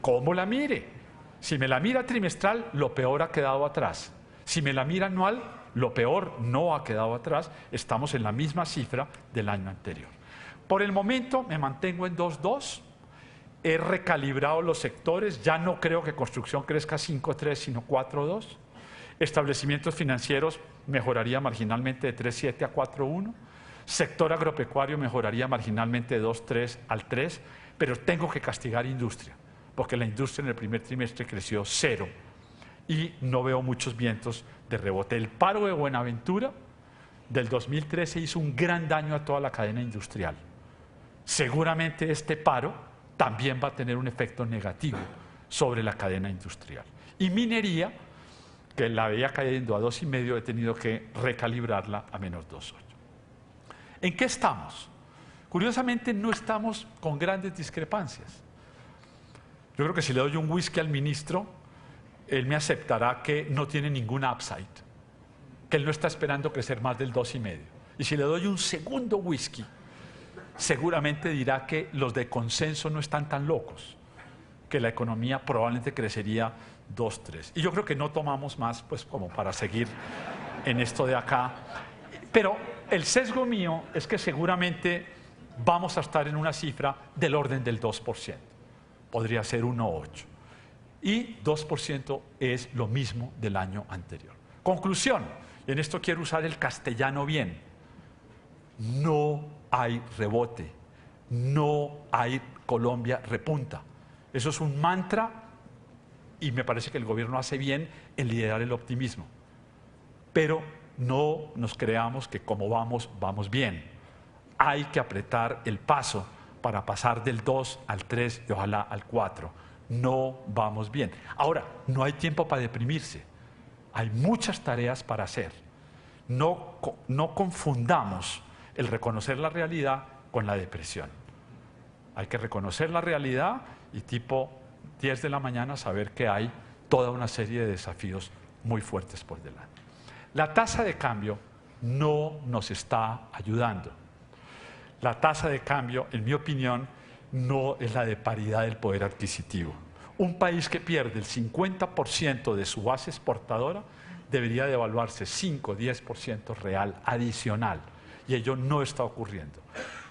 ¿Cómo la mire? Si me la mira trimestral, lo peor ha quedado atrás. Si me la mira anual, lo peor no ha quedado atrás. Estamos en la misma cifra del año anterior. Por el momento me mantengo en 2,2. He recalibrado los sectores. Ya no creo que construcción crezca 5,3, sino 4,2. Establecimientos financieros mejoraría marginalmente de 3,7 a 4,1. Sector agropecuario mejoraría marginalmente de 2,3 al 3. Pero tengo que castigar industria, porque la industria en el primer trimestre creció 0 y no veo muchos vientos de rebote. El paro de Buenaventura del 2013 hizo un gran daño a toda la cadena industrial. Seguramente este paro también va a tener un efecto negativo sobre la cadena industrial. Y minería, que la veía cayendo a 2,5, he tenido que recalibrarla a menos 2,8. ¿En qué estamos? Curiosamente no estamos con grandes discrepancias. Yo creo que si le doy un whisky al ministro, él me aceptará que no tiene ningún upside, que él no está esperando crecer más del 2,5. Y si le doy un segundo whisky, seguramente dirá que los de consenso no están tan locos, que la economía probablemente crecería 2,3. Y yo creo que no tomamos más, pues, como para seguir en esto de acá. Pero el sesgo mío es que seguramente vamos a estar en una cifra del orden del 2%. Podría ser 1,8. Y 2% es lo mismo del año anterior. Conclusión, y en esto quiero usar el castellano bien. No hay rebote, no hay Colombia repunta. Eso es un mantra y me parece que el gobierno hace bien en liderar el optimismo. Pero no nos creamos que como vamos, vamos bien. Hay que apretar el paso para pasar del 2 al 3 y ojalá al 4. No vamos bien. Ahora, no hay tiempo para deprimirse. Hay muchas tareas para hacer. No confundamos el reconocer la realidad con la depresión. Hay que reconocer la realidad y tipo 10 de la mañana saber que hay toda una serie de desafíos muy fuertes por delante. La tasa de cambio no nos está ayudando. La tasa de cambio, en mi opinión, no es la de paridad del poder adquisitivo. Un país que pierde el 50% de su base exportadora debería devaluarse 5 o 10% real adicional. Y ello no está ocurriendo.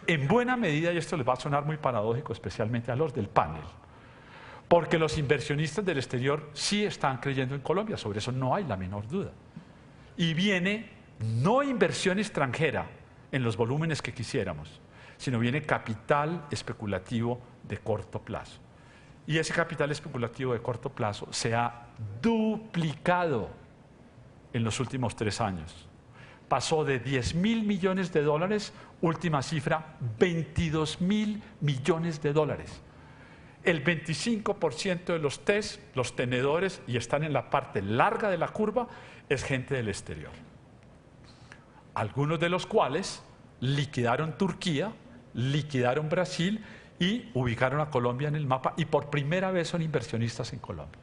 En buena medida, y esto les va a sonar muy paradójico, especialmente a los del panel, porque los inversionistas del exterior sí están creyendo en Colombia, sobre eso no hay la menor duda. Y viene no inversión extranjera en los volúmenes que quisiéramos, sino viene capital especulativo de corto plazo. Y ese capital especulativo de corto plazo se ha duplicado en los últimos 3 años. Pasó de 10.000 millones de dólares, última cifra, 22.000 millones de dólares. El 25% de los TES, los tenedores, y están en la parte larga de la curva, es gente del exterior. Algunos de los cuales liquidaron Turquía, liquidaron Brasil y ubicaron a Colombia en el mapa y por primera vez son inversionistas en Colombia.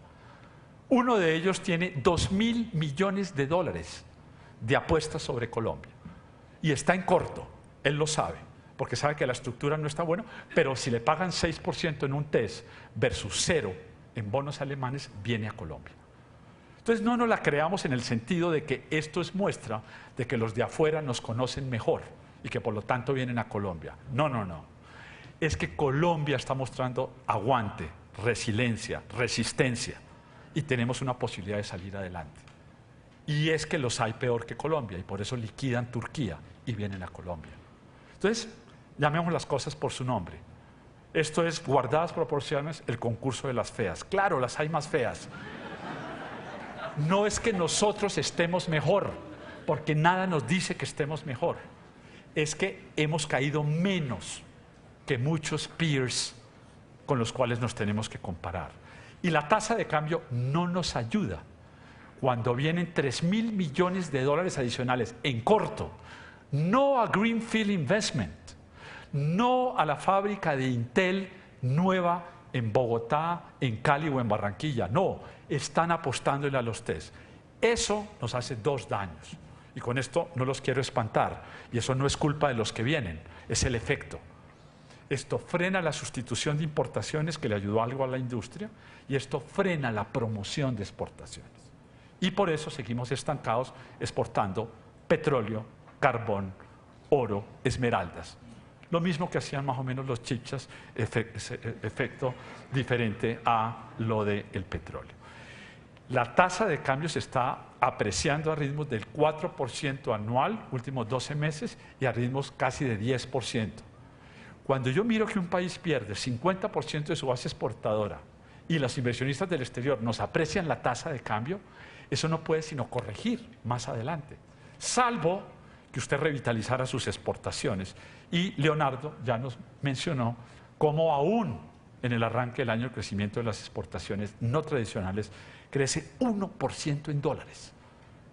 Uno de ellos tiene 2.000 millones de dólares de apuestas sobre Colombia y está en corto, él lo sabe, porque sabe que la estructura no está buena, pero si le pagan 6% en un TES versus 0 en bonos alemanes, viene a Colombia. Entonces no nos la creamos en el sentido de que esto es muestra de que los de afuera nos conocen mejor y que por lo tanto vienen a Colombia. No, no, no. Es que Colombia está mostrando aguante, resiliencia, resistencia y tenemos una posibilidad de salir adelante. Y es que los hay peor que Colombia y por eso liquidan Turquía y vienen a Colombia. Entonces, llamemos las cosas por su nombre. Esto es, guardadas proporciones, el concurso de las feas. Claro, las hay más feas. No es que nosotros estemos mejor, porque nada nos dice que estemos mejor. Es que hemos caído menos que muchos peers con los cuales nos tenemos que comparar. Y la tasa de cambio no nos ayuda. Cuando vienen 3.000 millones de dólares adicionales en corto, no a Greenfield Investment, no a la fábrica de Intel nueva en Bogotá, en Cali o en Barranquilla, no, están apostándole a los test. Eso nos hace dos daños. Y con esto no los quiero espantar, y eso no es culpa de los que vienen, es el efecto. Esto frena la sustitución de importaciones, que le ayudó algo a la industria, y esto frena la promoción de exportaciones. Y por eso seguimos estancados exportando petróleo, carbón, oro, esmeraldas. Lo mismo que hacían más o menos los chichas, efecto diferente a lo del petróleo. La tasa de cambio se está apreciando a ritmos del 4% anual, últimos 12 meses, y a ritmos casi de 10%. Cuando yo miro que un país pierde 50% de su base exportadora y los inversionistas del exterior nos aprecian la tasa de cambio, eso no puede sino corregir más adelante, salvo que usted revitalizara sus exportaciones. Y Leonardo ya nos mencionó cómo aún en el arranque del año el crecimiento de las exportaciones no tradicionales crece 1% en dólares.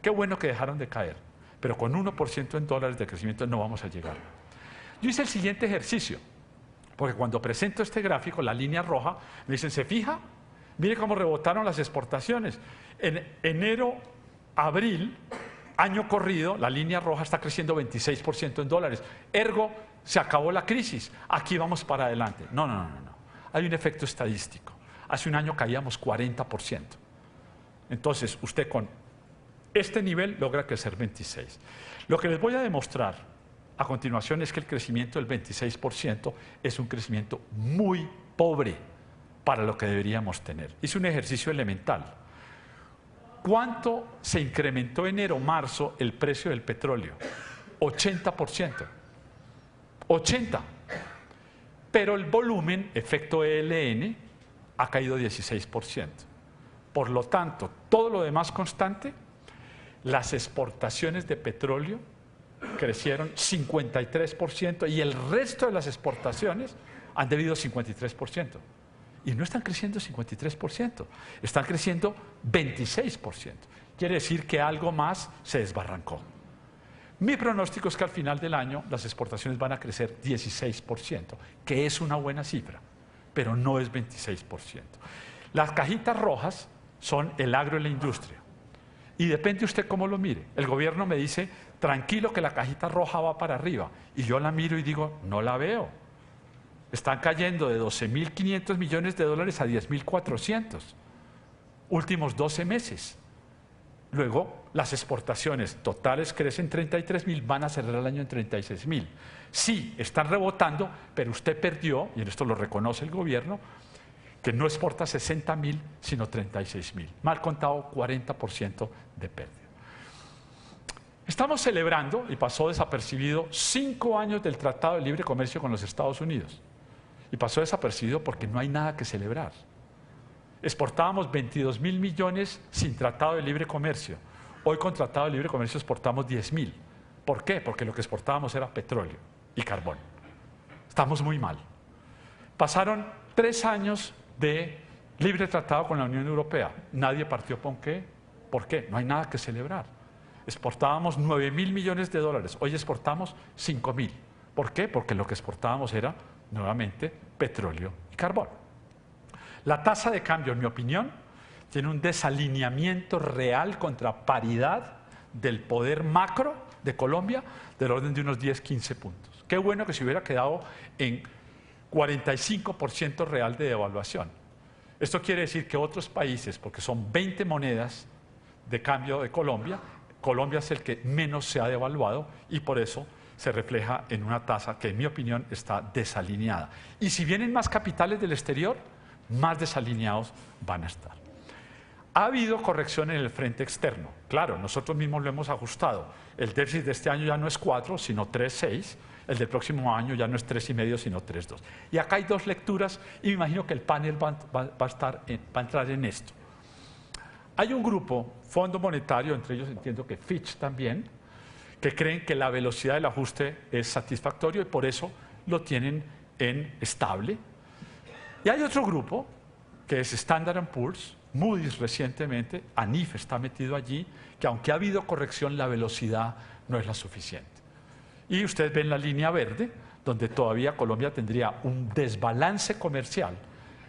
Qué bueno que dejaron de caer, pero con 1% en dólares de crecimiento no vamos a llegar. Yo hice el siguiente ejercicio, porque cuando presento este gráfico, la línea roja, me dicen, ¿se fija? Mire cómo rebotaron las exportaciones. En enero, abril, año corrido, la línea roja está creciendo 26% en dólares. Ergo, se acabó la crisis. Aquí vamos para adelante. No, no, no, no. Hay un efecto estadístico. Hace un año caíamos 40%. Entonces, usted con este nivel logra crecer 26%. Lo que les voy a demostrar a continuación es que el crecimiento del 26% es un crecimiento muy pobre para lo que deberíamos tener. Hice un ejercicio elemental. ¿Cuánto se incrementó enero-marzo el precio del petróleo? 80%. 80%. Pero el volumen, efecto ELN, ha caído 16%. Por lo tanto, todo lo demás constante, las exportaciones de petróleo crecieron 53% y el resto de las exportaciones han debido 53%. Y no están creciendo 53%, están creciendo 26%. Quiere decir que algo más se desbarrancó. Mi pronóstico es que al final del año las exportaciones van a crecer 16%, que es una buena cifra, pero no es 26%. Las cajitas rojas son el agro y la industria. Y depende usted cómo lo mire. El gobierno me dice, tranquilo que la cajita roja va para arriba. Y yo la miro y digo, no la veo. Están cayendo de 12.500 millones de dólares a 10.400. Últimos 12 meses. Luego, las exportaciones totales crecen 33.000, van a cerrar el año en 36.000. Sí, están rebotando, pero usted perdió, y en esto lo reconoce el gobierno, que no exporta 60.000, sino 36.000. Mal contado, 40% de pérdida. Estamos celebrando, y pasó desapercibido, 5 años del Tratado de Libre Comercio con los Estados Unidos. Y pasó desapercibido porque no hay nada que celebrar. Exportábamos 22.000 millones sin Tratado de Libre Comercio. Hoy con Tratado de Libre Comercio exportamos 10.000. ¿Por qué? Porque lo que exportábamos era petróleo y carbón. Estamos muy mal. Pasaron 3 años de libre tratado con la Unión Europea. Nadie partió con qué. ¿Por qué? No hay nada que celebrar. Exportábamos 9.000 millones de dólares. Hoy exportamos 5.000. ¿Por qué? Porque lo que exportábamos era, nuevamente, petróleo y carbón. La tasa de cambio, en mi opinión, tiene un desalineamiento real contra paridad del poder macro de Colombia del orden de unos 10-15 puntos. Qué bueno que se hubiera quedado en 45% real de devaluación. Esto quiere decir que otros países, porque son 20 monedas, de cambio de Colombia. Colombia es el que menos se ha devaluado y por eso se refleja en una tasa que, en mi opinión, está desalineada. Y si vienen más capitales del exterior, más desalineados van a estar. Ha habido corrección en el frente externo. Claro, nosotros mismos lo hemos ajustado. El déficit de este año ya no es 4, sino 3,6. El del próximo año ya no es 3,5, sino 3,2. Y acá hay dos lecturas y me imagino que el panel va a entrar en esto. Hay un grupo, Fondo Monetario, entre ellos entiendo que Fitch también, que creen que la velocidad del ajuste es satisfactorio y por eso lo tienen en estable. Y hay otro grupo, que es Standard & Poor's, Moody's recientemente, ANIF está metido allí, que aunque ha habido corrección, la velocidad no es la suficiente. Y ustedes ven la línea verde, donde todavía Colombia tendría un desbalance comercial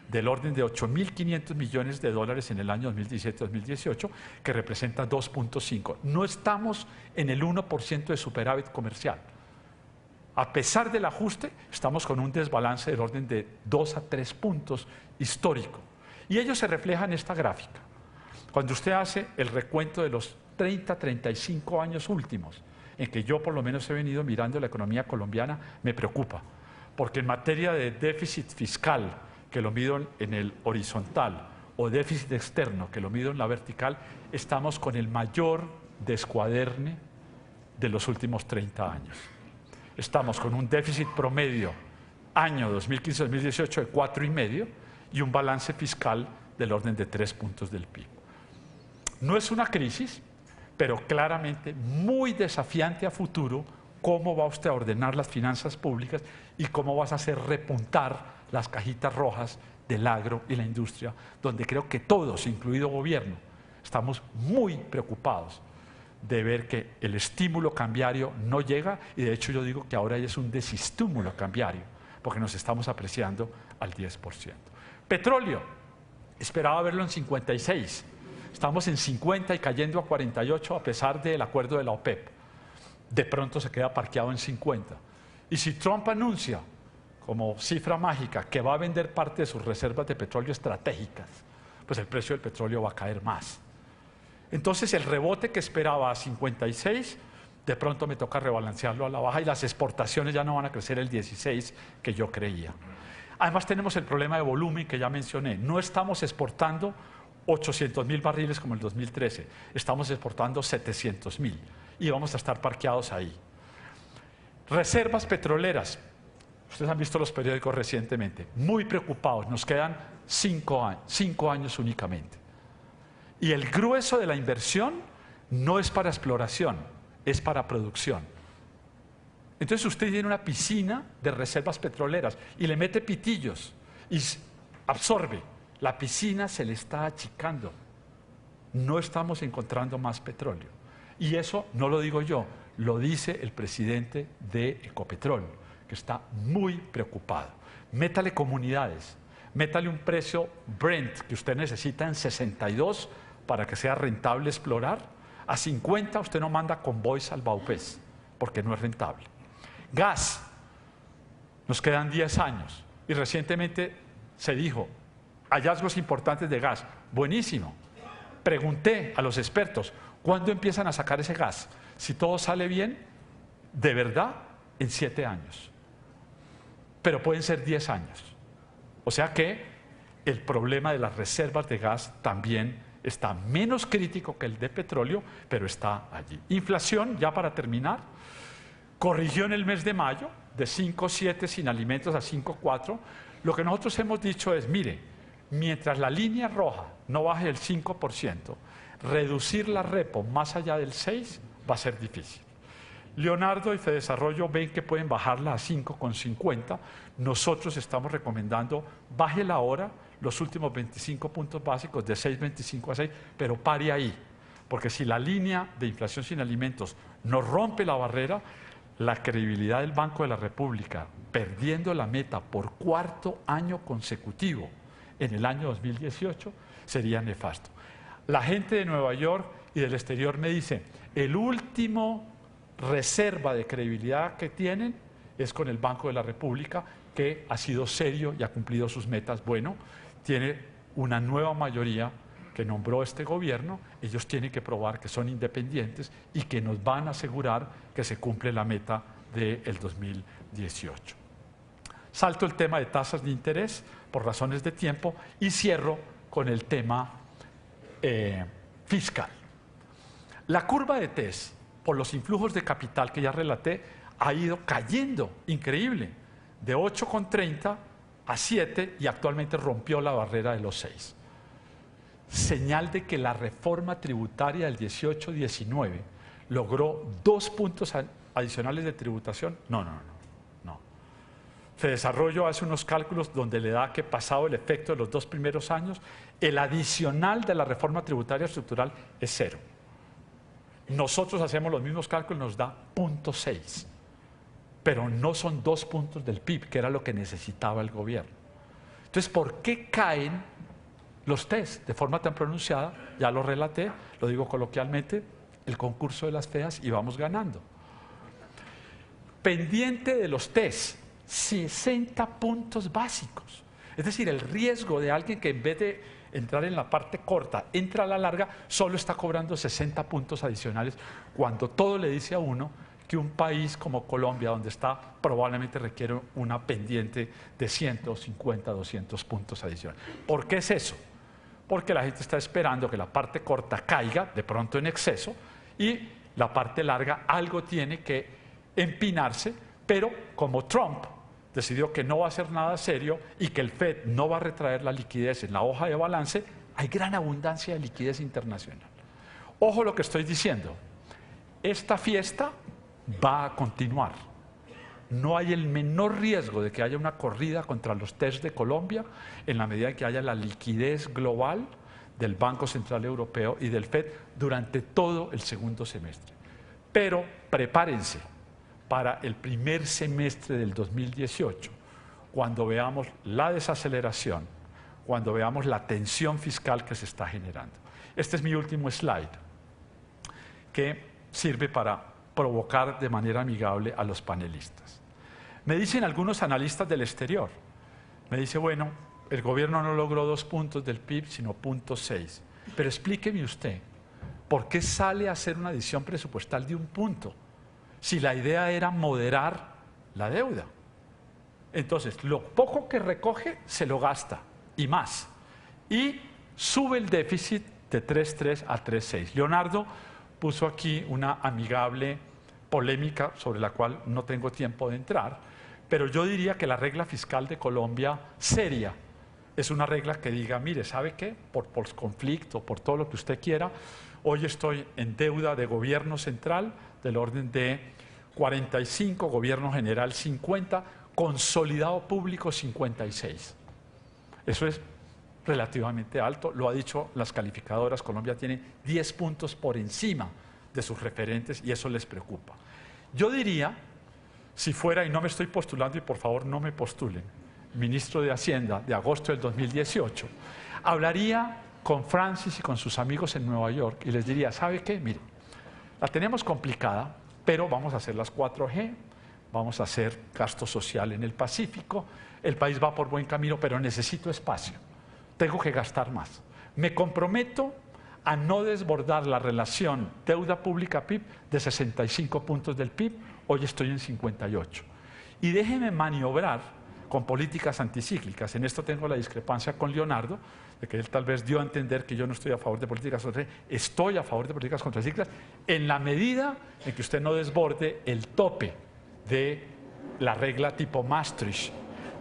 del orden de 8.500 millones de dólares en el año 2017-2018, que representa 2,5. No estamos en el 1% de superávit comercial. A pesar del ajuste, estamos con un desbalance del orden de 2 a 3 puntos histórico. Y ello se refleja en esta gráfica. Cuando usted hace el recuento de los 30, 35 años últimos, en que yo por lo menos he venido mirando la economía colombiana, me preocupa. Porque en materia de déficit fiscal, que lo mido en el horizontal, o déficit externo, que lo mido en la vertical, estamos con el mayor descuaderne de los últimos 30 años. Estamos con un déficit promedio año 2015-2018 de 4,5 y un balance fiscal del orden de 3 puntos del PIB. No es una crisis, pero claramente muy desafiante a futuro cómo va usted a ordenar las finanzas públicas y cómo vas a hacer repuntar las cajitas rojas del agro y la industria, donde creo que todos, incluido gobierno, estamos muy preocupados de ver que el estímulo cambiario no llega y de hecho yo digo que ahora es un desestímulo cambiario porque nos estamos apreciando al 10%. Petróleo, esperaba verlo en 56, estamos en 50 y cayendo a 48 a pesar del acuerdo de la OPEP. De pronto se queda parqueado en 50. Y si Trump anuncia como cifra mágica que va a vender parte de sus reservas de petróleo estratégicas, pues el precio del petróleo va a caer más. Entonces el rebote que esperaba a 56, de pronto me toca rebalancearlo a la baja y las exportaciones ya no van a crecer el 16 que yo creía. Además tenemos el problema de volumen que ya mencioné. No estamos exportando 800.000 barriles como el 2013, estamos exportando 700.000 y vamos a estar parqueados ahí. Reservas petroleras. Ustedes han visto los periódicos recientemente, muy preocupados, nos quedan 5 años únicamente. Y el grueso de la inversión no es para exploración, es para producción. Entonces usted tiene una piscina de reservas petroleras y le mete pitillos y absorbe. La piscina se le está achicando. No estamos encontrando más petróleo. Y eso no lo digo yo, lo dice el presidente de Ecopetrol, que está muy preocupado. Métale comunidades, métale un precio Brent que usted necesita en 62 para que sea rentable explorar. A 50 usted no manda convoys al Baupés, porque no es rentable. Gas, nos quedan 10 años y recientemente se dijo, hallazgos importantes de gas, buenísimo. Pregunté a los expertos, ¿cuándo empiezan a sacar ese gas? Si todo sale bien, de verdad, en 7 años. Pero pueden ser 10 años. O sea que el problema de las reservas de gas también está menos crítico que el de petróleo, pero está allí. Inflación, ya para terminar, corrigió en el mes de mayo de 5,7 sin alimentos a 5,4. Lo que nosotros hemos dicho es, mire, mientras la línea roja no baje el 5%, reducir la repo más allá del 6 va a ser difícil. Leonardo y Fedesarrollo ven que pueden bajarla a 5,50. Nosotros estamos recomendando, bájela ahora los últimos 25 puntos básicos de 6,25 a 6, pero pare ahí, porque si la línea de inflación sin alimentos no rompe la barrera, la credibilidad del Banco de la República, perdiendo la meta por 4º año consecutivo en el año 2018, sería nefasto. La gente de Nueva York y del exterior me dice, el último reserva de credibilidad que tienen es con el Banco de la República, que ha sido serio y ha cumplido sus metas. Bueno, tiene una nueva mayoría que nombró este gobierno, ellos tienen que probar que son independientes y que nos van a asegurar que se cumple la meta del 2018. Salto el tema de tasas de interés por razones de tiempo y cierro con el tema fiscal. La curva de TES, por los influjos de capital que ya relaté, ha ido cayendo, increíble, de 8,30 a 7 y actualmente rompió la barrera de los 6. Señal de que la reforma tributaria del 18-19 logró 2 puntos adicionales de tributación. No. Se desarrolló hace unos cálculos donde le da que pasado el efecto de los 2 primeros años, el adicional de la reforma tributaria estructural es 0. Nosotros hacemos los mismos cálculos, nos da 0,6. Pero no son 2 puntos del PIB, que era lo que necesitaba el gobierno. Entonces, ¿por qué caen los test de forma tan pronunciada? Ya lo relaté, lo digo coloquialmente, el concurso de las feas y vamos ganando. Pendiente de los test, 60 puntos básicos. Es decir, el riesgo de alguien que en vez de entrar en la parte corta, entra a la larga, solo está cobrando 60 puntos adicionales, cuando todo le dice a uno que un país como Colombia, donde está, probablemente requiere una pendiente de 150, 200 puntos adicionales. ¿Por qué es eso? Porque la gente está esperando que la parte corta caiga, de pronto en exceso, y la parte larga algo tiene que empinarse, pero como Trump decidió que no va a hacer nada serio y que el FED no va a retraer la liquidez en la hoja de balance, hay gran abundancia de liquidez internacional. Ojo lo que estoy diciendo, esta fiesta va a continuar. No hay el menor riesgo de que haya una corrida contra los TES de Colombia en la medida en que haya la liquidez global del Banco Central Europeo y del FED durante todo el segundo semestre. Pero prepárense para el primer semestre del 2018, cuando veamos la desaceleración, cuando veamos la tensión fiscal que se está generando. Este es mi último slide, que sirve para provocar de manera amigable a los panelistas. Me dicen algunos analistas del exterior, me dice, bueno, el gobierno no logró 2 puntos del PIB, sino 0,6. Pero explíqueme usted, ¿por qué sale a hacer una adición presupuestal de 1 punto? Si la idea era moderar la deuda. Entonces, lo poco que recoge se lo gasta, y más. Y sube el déficit de 3,3 a 3,6. Leonardo puso aquí una amigable polémica sobre la cual no tengo tiempo de entrar, pero yo diría que la regla fiscal de Colombia seria es una regla que diga, mire, ¿sabe qué? Por conflicto, por todo lo que usted quiera, hoy estoy en deuda de gobierno central del orden de 45, gobierno general 50, consolidado público 56. Eso es relativamente alto, lo ha dicho las calificadoras, Colombia tiene 10 puntos por encima de sus referentes y eso les preocupa. Yo diría, si fuera, y no me estoy postulando y por favor no me postulen, ministro de Hacienda de agosto del 2018, hablaría con Francis y con sus amigos en Nueva York y les diría, ¿sabe qué? Mire, la tenemos complicada, pero vamos a hacer las 4G, vamos a hacer gasto social en el Pacífico, el país va por buen camino, pero necesito espacio, tengo que gastar más. Me comprometo a no desbordar la relación deuda pública-PIB de 65 puntos del PIB, hoy estoy en 58. Y déjeme maniobrar con políticas anticíclicas. En esto tengo la discrepancia con Leonardo, de que él tal vez dio a entender que yo no estoy a favor de políticas contracíclicas. Estoy a favor de políticas contracíclicas en la medida en que usted no desborde el tope de la regla tipo Maastricht.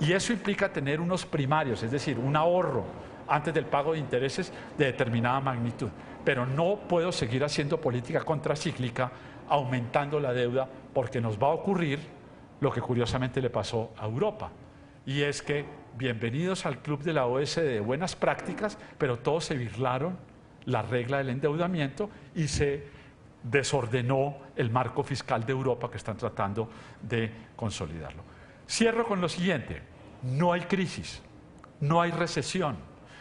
Y eso implica tener unos primarios, es decir, un ahorro antes del pago de intereses de determinada magnitud. Pero no puedo seguir haciendo política contracíclica aumentando la deuda porque nos va a ocurrir lo que curiosamente le pasó a Europa. Y es que bienvenidos al club de la OECD de buenas prácticas, pero todos se birlaron la regla del endeudamiento y se desordenó el marco fiscal de Europa que están tratando de consolidarlo. Cierro con lo siguiente, no hay crisis, no hay recesión,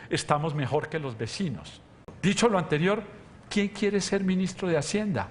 estamos mejor que los vecinos. Dicho lo anterior, ¿quién quiere ser ministro de Hacienda?